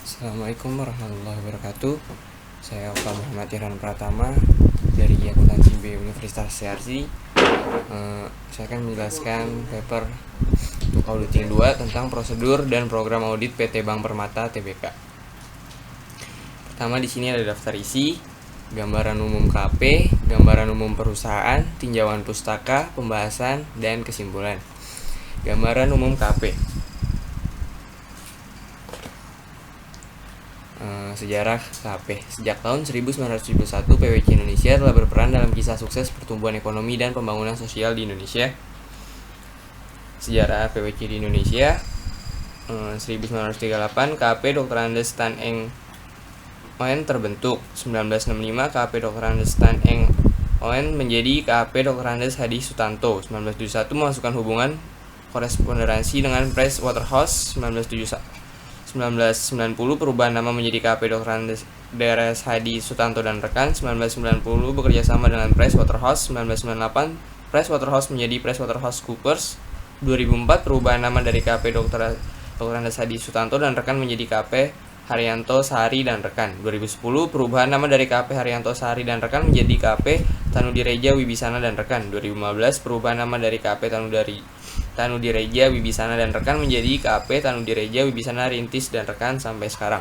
Assalamualaikum warahmatullahi wabarakatuh. Saya Oka Muhammad Irhan Pratama dari Akuntansi B Universitas CRC. Saya akan menjelaskan paper untuk auditing 2 tentang prosedur dan program audit PT Bank Permata Tbk. Pertama, di sini ada daftar isi, gambaran umum KP, gambaran umum perusahaan, tinjauan pustaka, pembahasan, dan kesimpulan. Gambaran umum KP. Sejarah KP. Sejak tahun 1971, PwC Indonesia telah berperan dalam kisah sukses pertumbuhan ekonomi dan pembangunan sosial di Indonesia. Sejarah PwC di Indonesia. 1938 KP Dr. Andes Tan Eng Oen terbentuk. 1965 KP Dr. Andes Tan Eng Oen menjadi KP Dr. Andes Hadi Sutanto. 1971 memasukkan hubungan korespondensi dengan Price Waterhouse. 1990 perubahan nama menjadi KP Dr. Andes Hadi Sutanto dan rekan. 1990 bekerja sama dengan Price Waterhouse. 1998 Price Waterhouse menjadi Price Waterhouse Coopers. 2004 perubahan nama dari KP Dr. Andes Hadi Sutanto dan rekan menjadi KP Haryanto Sahari dan rekan. 2010 perubahan nama dari KP Haryanto Sahari dan rekan menjadi KP Tanudireja Wibisana dan rekan. 2015 perubahan nama dari KP Tanudireja Wibisana dan rekan menjadi KP Tanudireja Wibisana Rintis dan rekan sampai sekarang.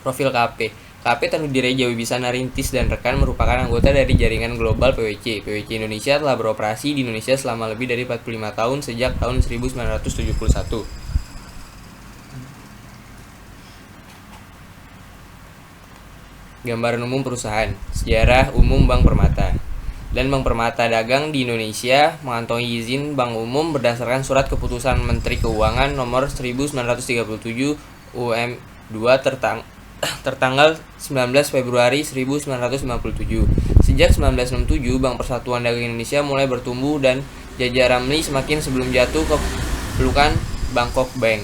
Profil KP Tanudireja Wibisana Rintis dan rekan merupakan anggota dari jaringan global PwC. PwC Indonesia telah beroperasi di Indonesia selama lebih dari 45 tahun sejak tahun 1971. Gambaran umum perusahaan. Sejarah umum Bank Permata. Dan Bank Permata Dagang di Indonesia mengantongi izin Bank Umum berdasarkan Surat Keputusan Menteri Keuangan Nomor 1937 UM2 tertanggal 19 Februari 1957. Sejak 1967, Bank Persatuan Dagang Indonesia mulai bertumbuh dan Jajah Ramli semakin sebelum jatuh ke pelukan Bangkok Bank.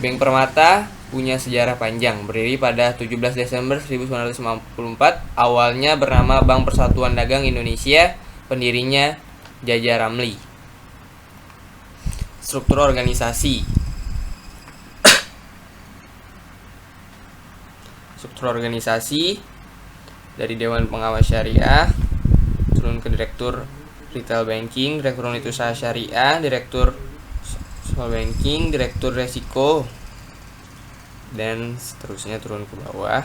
Bank Permata punya sejarah panjang, berdiri pada 17 Desember 1954, awalnya bernama Bank Persatuan Dagang Indonesia, pendirinya Jajah Ramli. Struktur organisasi. Dari Dewan Pengawas Syariah turun ke Direktur Retail Banking, Direktur Unit Usaha Syariah, Direktur Social Banking, Direktur Resiko, dan seterusnya turun ke bawah.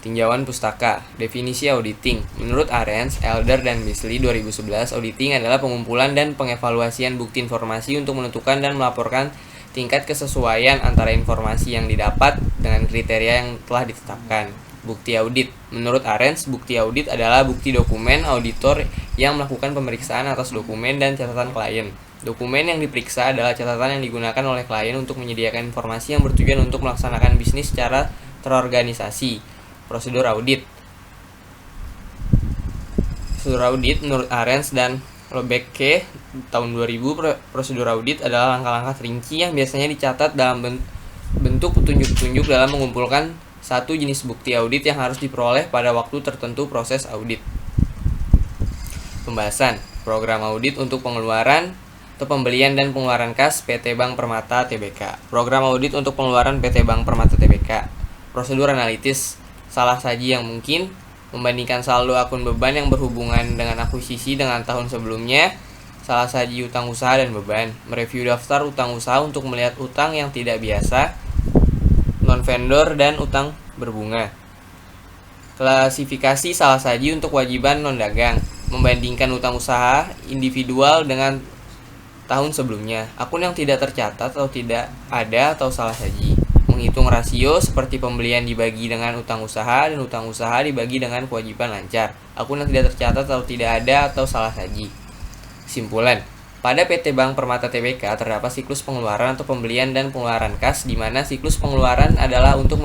Tinjauan pustaka. Definisi auditing. Menurut Arens, Elder, dan Beasley 2011, auditing adalah pengumpulan dan pengevaluasian bukti informasi untuk menentukan dan melaporkan tingkat kesesuaian antara informasi yang didapat dengan kriteria yang telah ditetapkan. Bukti audit. Menurut Arens, bukti audit adalah bukti dokumen auditor yang melakukan pemeriksaan atas dokumen dan catatan klien. Dokumen yang diperiksa adalah catatan yang digunakan oleh klien untuk menyediakan informasi yang bertujuan untuk melaksanakan bisnis secara terorganisasi. Prosedur audit. Menurut Arens dan Lobeke tahun 2000, prosedur audit adalah langkah-langkah rinci yang biasanya dicatat dalam bentuk petunjuk-petunjuk dalam mengumpulkan satu jenis bukti audit yang harus diperoleh pada waktu tertentu proses audit. Pembahasan. Program audit untuk pengeluaran atau pembelian dan pengeluaran kas PT Bank Permata Tbk. Program audit untuk pengeluaran PT Bank Permata Tbk. Prosedur analitis. Salah saji yang mungkin. Membandingkan saldo akun beban yang berhubungan dengan akuisisi dengan tahun sebelumnya. Salah saji utang usaha dan beban. Mereview daftar utang usaha untuk melihat utang yang tidak biasa, non-vendor, dan utang berbunga. Klasifikasi salah saji untuk kewajiban non-dagang. Membandingkan utang usaha individual dengan tahun sebelumnya. Akun yang tidak tercatat atau tidak ada atau salah saji. Menghitung rasio seperti pembelian dibagi dengan utang usaha dan utang usaha dibagi dengan kewajiban lancar. Akun yang tidak tercatat atau tidak ada atau salah saji. Kesimpulan. Pada PT Bank Permata Tbk terdapat siklus pengeluaran atau pembelian dan pengeluaran kas, di mana siklus pengeluaran adalah untuk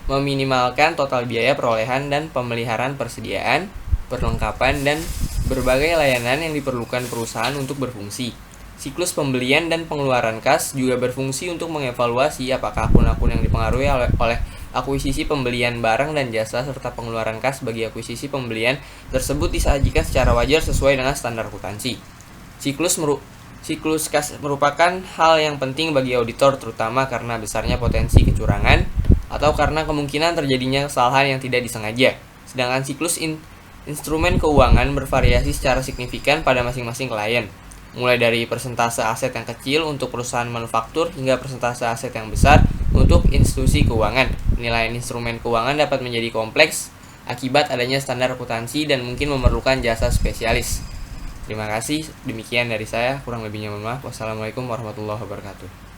meminimalkan total biaya perolehan dan pemeliharaan persediaan, perlengkapan, dan berbagai layanan yang diperlukan perusahaan untuk berfungsi. Siklus pembelian dan pengeluaran kas juga berfungsi untuk mengevaluasi apakah akun-akun yang dipengaruhi oleh akuisisi pembelian barang dan jasa serta pengeluaran kas bagi akuisisi pembelian tersebut disajikan secara wajar sesuai dengan standar akuntansi. Siklus Siklus kas merupakan hal yang penting bagi auditor, terutama karena besarnya potensi kecurangan atau karena kemungkinan terjadinya kesalahan yang tidak disengaja. Sedangkan siklus instrumen keuangan bervariasi secara signifikan pada masing-masing klien, mulai dari persentase aset yang kecil untuk perusahaan manufaktur hingga persentase aset yang besar untuk institusi keuangan. Penilaian instrumen keuangan dapat menjadi kompleks akibat adanya standar akuntansi dan mungkin memerlukan jasa spesialis. Terima kasih, demikian dari saya, kurang lebihnya mohon maaf. Wassalamualaikum warahmatullahi wabarakatuh.